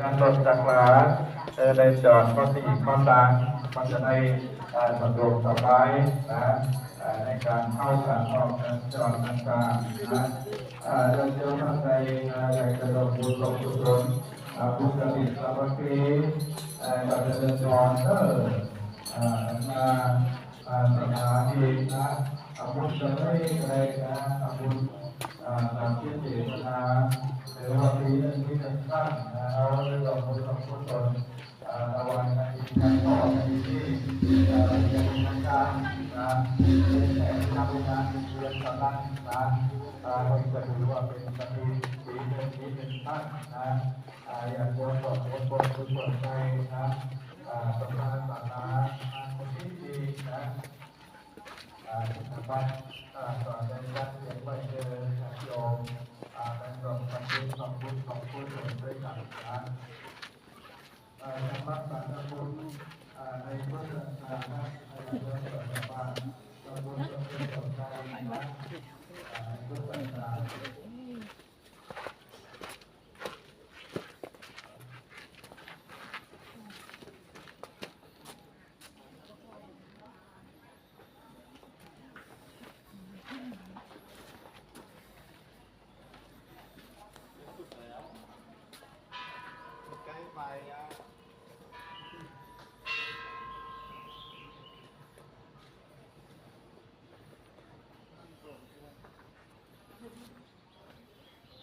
การรถจักรลาได้จอดก็สี่ข้อต่างมันจะได้สะดวกสบายนะในการเข้าการออกการจอดต่างๆนะเราเจอท่านใดอยากจะลงบุญลงกุศลบุญกฐินสามัคคีเราจะเดินจรมาสถานีนะบุญจะได้อะไรนะบุญตามที่เจตนาหรือว่าปีนั้นที่เป็นสั้นเราเรื่องบุญลงกุศลระวังในการต่อในที่ยังมีการเป็นแผนทำงานเรียนสถานนะเราจะถือว่าเป็นปฏิปีเป็นสั้นนะอย่างบนกุศลใจนะสำนักศาสนาคนที่ดีนะสอนในการเรียนไปเจอโยมในกลุ่มทำบุญด้วยกันนะสำนักศาสนาบุญในพุทธศาสนา